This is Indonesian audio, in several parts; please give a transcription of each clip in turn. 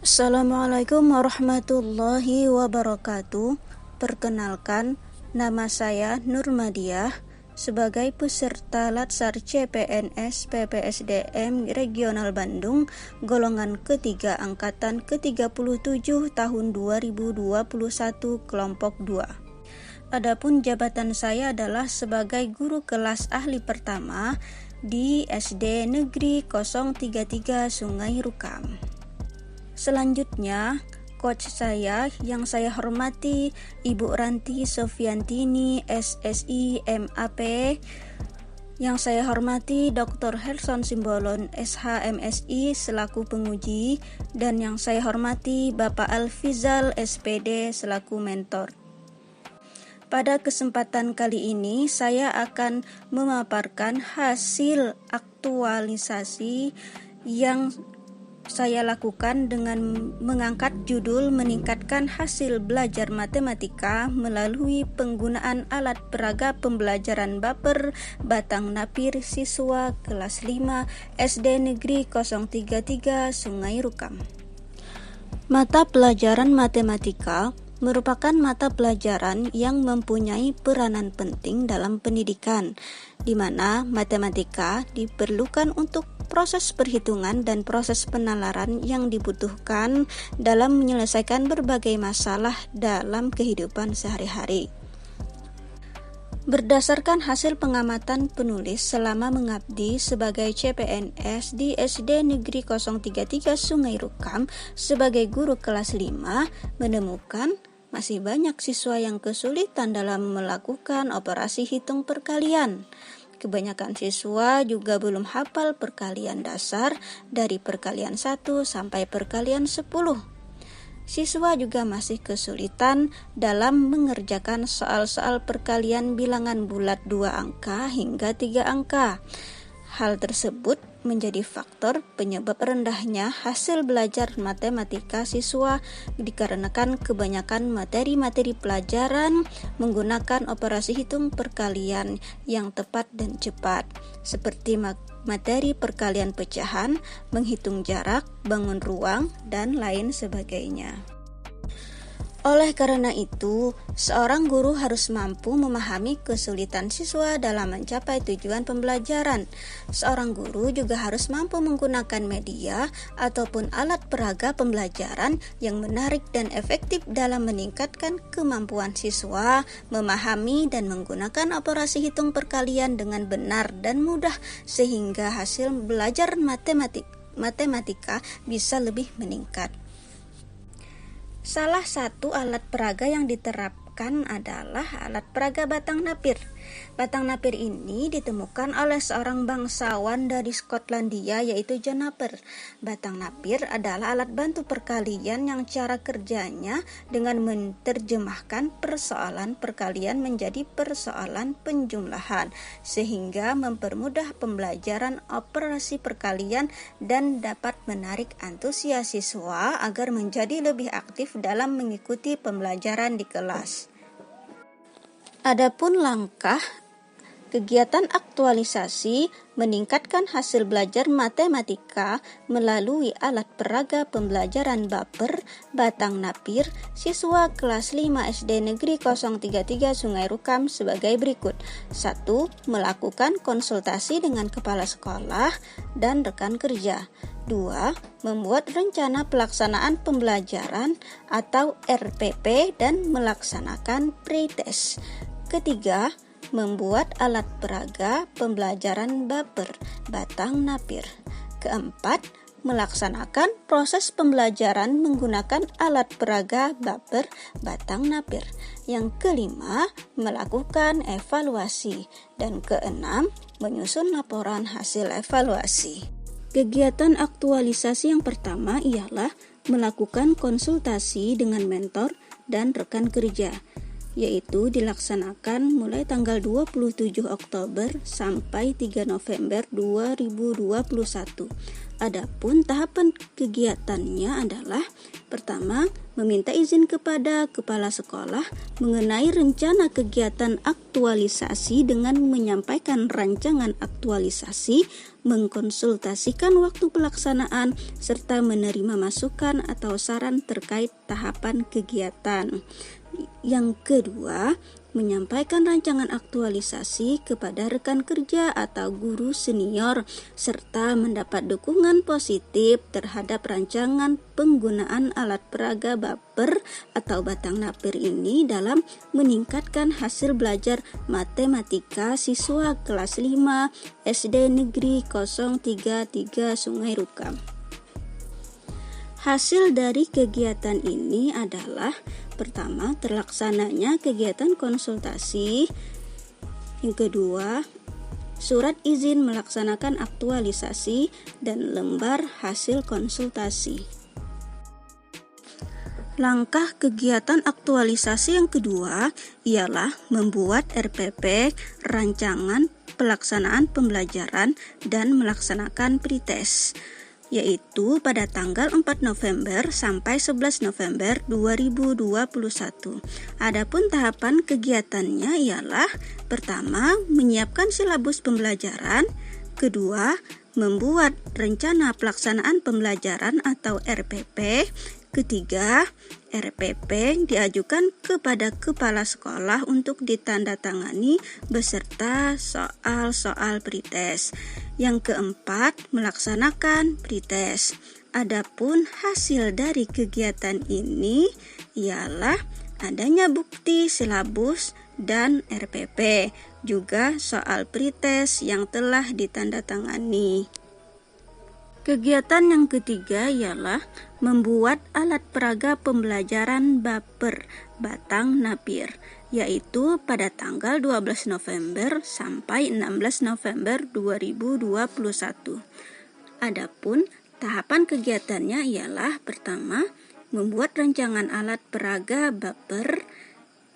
Assalamualaikum warahmatullahi wabarakatuh. Perkenalkan, nama saya Nurmadiah sebagai peserta Latsar CPNS PPSDM Regional Bandung golongan ketiga angkatan ke-37 tahun 2021 kelompok 2. Adapun jabatan saya adalah sebagai guru kelas ahli pertama di SD Negeri 033 Sungai Rukam. Selanjutnya, coach saya yang saya hormati Ibu Ranti Sofiantini SSI MAP, yang saya hormati Dr. Herson Simbolon SHMSI selaku penguji, dan yang saya hormati Bapak Alfizal SPD selaku mentor. Pada kesempatan kali ini saya akan memaparkan hasil aktualisasi yang saya lakukan dengan mengangkat judul meningkatkan hasil belajar matematika melalui penggunaan alat peraga pembelajaran Baper Batang Napir siswa kelas 5 SD Negeri 033 Sungai Rukam. Mata pelajaran matematika merupakan mata pelajaran yang mempunyai peranan penting dalam pendidikan, di mana matematika diperlukan untuk proses perhitungan dan proses penalaran yang dibutuhkan dalam menyelesaikan berbagai masalah dalam kehidupan sehari-hari. Berdasarkan hasil pengamatan penulis selama mengabdi sebagai CPNS di SD Negeri 033 Sungai Rukam sebagai guru kelas 5, menemukan masih banyak siswa yang kesulitan dalam melakukan operasi hitung perkalian. Kebanyakan siswa juga belum hafal perkalian dasar dari perkalian 1 sampai perkalian 10. Siswa juga masih kesulitan dalam mengerjakan soal-soal perkalian bilangan bulat 2 angka hingga 3 angka. Hal tersebut menjadi faktor penyebab rendahnya hasil belajar matematika siswa dikarenakan kebanyakan materi-materi pelajaran menggunakan operasi hitung perkalian yang tepat dan cepat, seperti materi perkalian pecahan, menghitung jarak, bangun ruang, dan lain sebagainya. Oleh karena itu, seorang guru harus mampu memahami kesulitan siswa dalam mencapai tujuan pembelajaran. Seorang guru juga harus mampu menggunakan media ataupun alat peraga pembelajaran yang menarik dan efektif dalam meningkatkan kemampuan siswa memahami dan menggunakan operasi hitung perkalian dengan benar dan mudah, sehingga hasil belajar matematika bisa lebih meningkat. Salah satu alat peraga yang diterapkan adalah alat peraga batang napir. Batang napir ini ditemukan oleh seorang bangsawan dari Skotlandia yaitu John Napier. Batang napir adalah alat bantu perkalian yang cara kerjanya dengan menerjemahkan persoalan perkalian menjadi persoalan penjumlahan, sehingga mempermudah pembelajaran operasi perkalian dan dapat menarik antusias siswa agar menjadi lebih aktif dalam mengikuti pembelajaran di kelas. Adapun langkah kegiatan aktualisasi meningkatkan hasil belajar matematika melalui alat peraga pembelajaran Baper Batang Napir siswa kelas 5 SD Negeri 033 Sungai Rukam sebagai berikut. 1. Melakukan konsultasi dengan kepala sekolah dan rekan kerja. 2. Membuat rencana pelaksanaan pembelajaran atau RPP dan melaksanakan pretest. Ketiga, membuat alat peraga pembelajaran Baper Batang Napir. Keempat, melaksanakan proses pembelajaran menggunakan alat peraga Baper Batang Napir. Yang kelima, melakukan evaluasi. Dan keenam, menyusun laporan hasil evaluasi. Kegiatan aktualisasi yang pertama ialah melakukan konsultasi dengan mentor dan rekan kerja, yaitu dilaksanakan mulai tanggal 27 Oktober sampai 3 November 2021. Adapun tahapan kegiatannya adalah Pertama, meminta izin kepada kepala sekolah mengenai rencana kegiatan aktualisasi dengan menyampaikan rancangan aktualisasi, mengkonsultasikan waktu pelaksanaan, serta menerima masukan atau saran terkait tahapan kegiatan. Yang kedua, menyampaikan rancangan aktualisasi kepada rekan kerja atau guru senior, serta mendapat dukungan positif terhadap rancangan penggunaan alat peraga baper atau batang napir ini dalam meningkatkan hasil belajar matematika siswa kelas 5 SD Negeri 033 Sungai Rukam. Hasil dari kegiatan ini adalah pertama, terlaksananya kegiatan konsultasi. Yang kedua, surat izin melaksanakan aktualisasi dan lembar hasil konsultasi. Langkah kegiatan aktualisasi yang kedua ialah membuat RPP, rancangan pelaksanaan pembelajaran, dan melaksanakan pretest, yaitu pada tanggal 4 November sampai 11 November 2021. Adapun tahapan kegiatannya ialah pertama, menyiapkan silabus pembelajaran, kedua, membuat rencana pelaksanaan pembelajaran atau RPP, ketiga, RPP diajukan kepada kepala sekolah untuk ditandatangani beserta soal-soal pretest. Yang keempat, melaksanakan pretest. Adapun hasil dari kegiatan ini ialah adanya bukti silabus dan RPP, juga soal pretest yang telah ditandatangani. Kegiatan yang ketiga ialah membuat alat peraga pembelajaran baper batang napir, yaitu pada tanggal 12 November sampai 16 November 2021. Adapun tahapan kegiatannya ialah pertama, membuat rancangan alat peraga baper,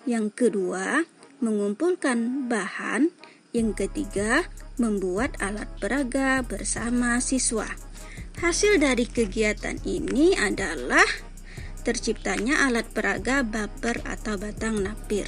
yang kedua, mengumpulkan bahan, yang ketiga, membuat alat peraga bersama siswa. Hasil dari kegiatan ini adalah terciptanya alat peraga baper atau batang napir.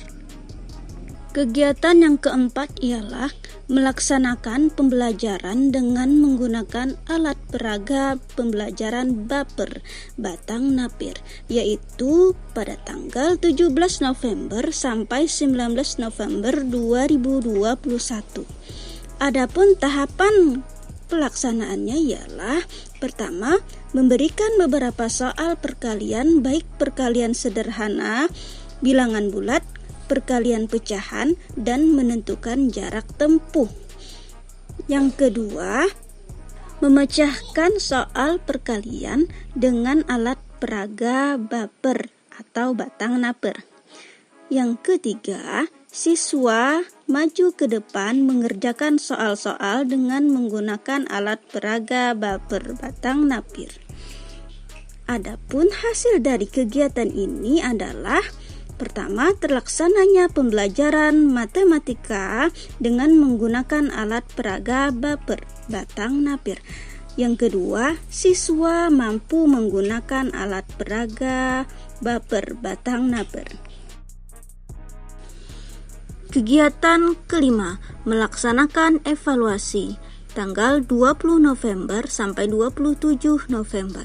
Kegiatan yang keempat ialah melaksanakan pembelajaran dengan menggunakan alat peraga pembelajaran baper batang napir, yaitu pada tanggal 17 November sampai 19 November 2021. Adapun tahapan pelaksanaannya ialah pertama, memberikan beberapa soal perkalian baik perkalian sederhana, bilangan bulat, perkalian pecahan, dan menentukan jarak tempuh. Yang kedua, memecahkan soal perkalian dengan alat peraga baper atau batang napir. Yang ketiga, siswa maju ke depan mengerjakan soal-soal dengan menggunakan alat peraga baper batang napir. Adapun hasil dari kegiatan ini adalah pertama, terlaksananya pembelajaran matematika dengan menggunakan alat peraga baper batang napir. Yang kedua, siswa mampu menggunakan alat peraga baper batang napir. Kegiatan kelima, melaksanakan evaluasi tanggal 20 November sampai 27 November.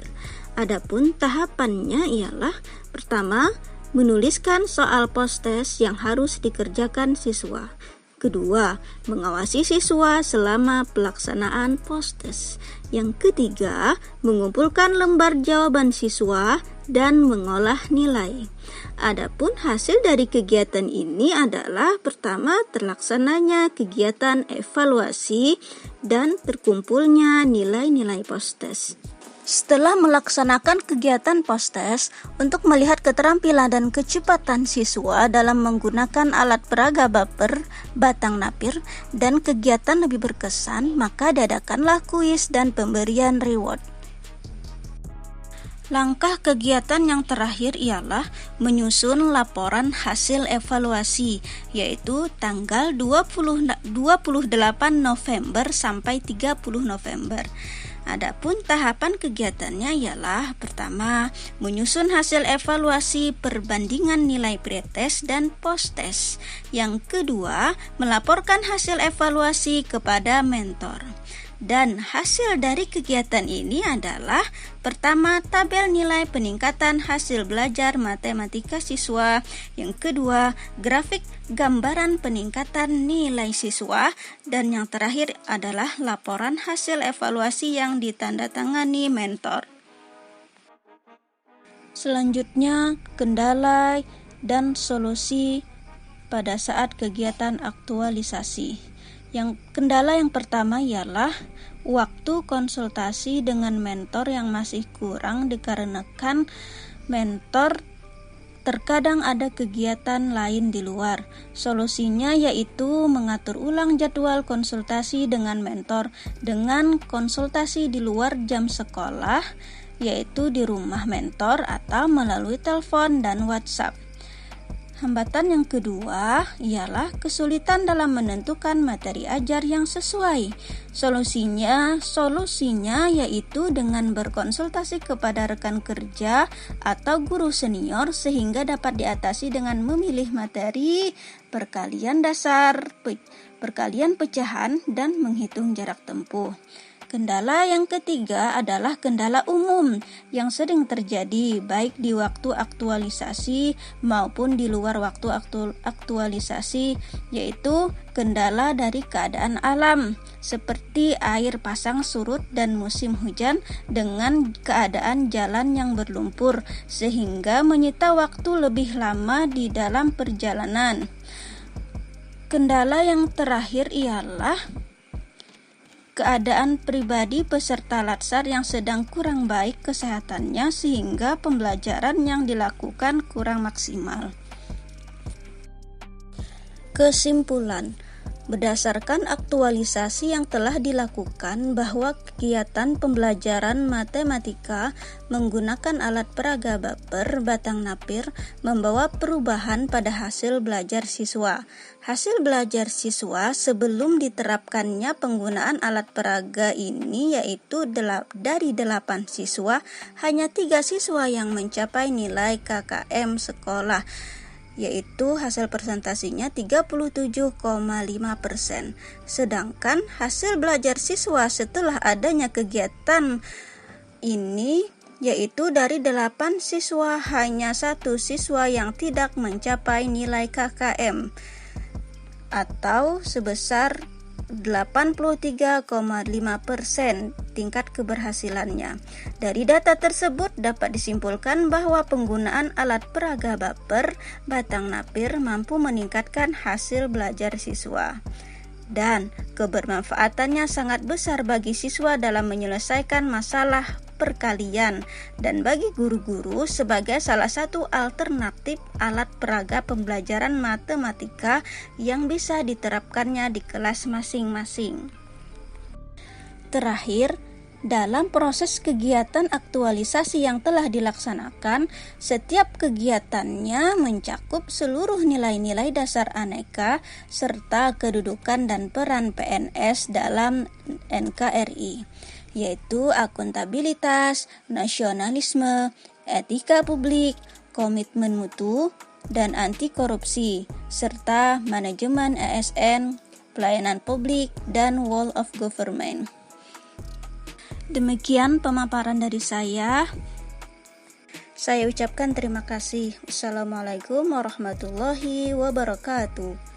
Adapun tahapannya ialah pertama, menuliskan soal post-test yang harus dikerjakan siswa. Kedua, mengawasi siswa selama pelaksanaan post-test. Yang ketiga, mengumpulkan lembar jawaban siswa dan mengolah nilai. Adapun hasil dari kegiatan ini adalah pertama, terlaksananya kegiatan evaluasi dan terkumpulnya nilai-nilai post-test. Setelah melaksanakan kegiatan post-test untuk melihat keterampilan dan kecepatan siswa dalam menggunakan alat peraga baper batang napir dan kegiatan lebih berkesan, maka diadakanlah kuis dan pemberian reward. Langkah kegiatan yang terakhir ialah menyusun laporan hasil evaluasi, yaitu tanggal 28 November sampai 30 November. Adapun tahapan kegiatannya ialah pertama, menyusun hasil evaluasi perbandingan nilai pretest dan post-test. Yang kedua, melaporkan hasil evaluasi kepada mentor. Dan hasil dari kegiatan ini adalah pertama, tabel nilai peningkatan hasil belajar matematika siswa. Yang kedua, grafik gambaran peningkatan nilai siswa. Dan yang terakhir adalah laporan hasil evaluasi yang ditandatangani mentor. Selanjutnya, kendala dan solusi pada saat kegiatan aktualisasi. Kendala yang pertama ialah waktu konsultasi dengan mentor yang masih kurang dikarenakan mentor terkadang ada kegiatan lain di luar. Solusinya yaitu mengatur ulang jadwal konsultasi dengan mentor dengan konsultasi di luar jam sekolah, yaitu di rumah mentor atau melalui telepon dan WhatsApp. Hambatan yang kedua ialah kesulitan dalam menentukan materi ajar yang sesuai. Solusinya yaitu dengan berkonsultasi kepada rekan kerja atau guru senior sehingga dapat diatasi dengan memilih materi, perkalian dasar, perkalian pecahan, dan menghitung jarak tempuh. Kendala yang ketiga adalah kendala umum yang sering terjadi baik di waktu aktualisasi maupun di luar waktu aktualisasi, yaitu kendala dari keadaan alam seperti air pasang surut dan musim hujan dengan keadaan jalan yang berlumpur sehingga menyita waktu lebih lama di dalam perjalanan. Kendala yang terakhir ialah keadaan pribadi peserta latsar yang sedang kurang baik kesehatannya sehingga pembelajaran yang dilakukan kurang maksimal. Kesimpulan, berdasarkan aktualisasi yang telah dilakukan bahwa kegiatan pembelajaran matematika menggunakan alat peraga baper batang napir membawa perubahan pada hasil belajar siswa. Hasil belajar siswa sebelum diterapkannya penggunaan alat peraga ini yaitu dari 8 siswa, hanya 3 siswa yang mencapai nilai KKM sekolah, yaitu hasil presentasinya 37,5%. Sedangkan hasil belajar siswa setelah adanya kegiatan ini yaitu dari 8 siswa hanya 1 siswa yang tidak mencapai nilai KKM atau sebesar 83,5% tingkat keberhasilannya. Dari data tersebut dapat disimpulkan bahwa penggunaan alat peraga baper batang napir mampu meningkatkan hasil belajar siswa dan kebermanfaatannya sangat besar bagi siswa dalam menyelesaikan masalah perkalian dan bagi guru-guru sebagai salah satu alternatif alat peraga pembelajaran matematika yang bisa diterapkannya di kelas masing-masing. Terakhir, dalam proses kegiatan aktualisasi yang telah dilaksanakan, setiap kegiatannya mencakup seluruh nilai-nilai dasar aneka serta kedudukan dan peran PNS dalam NKRI, yaitu akuntabilitas, nasionalisme, etika publik, komitmen mutu, dan anti korupsi, serta manajemen ASN, pelayanan publik, dan whole of government. Demikian pemaparan dari saya. Saya ucapkan terima kasih. Wassalamualaikum warahmatullahi wabarakatuh.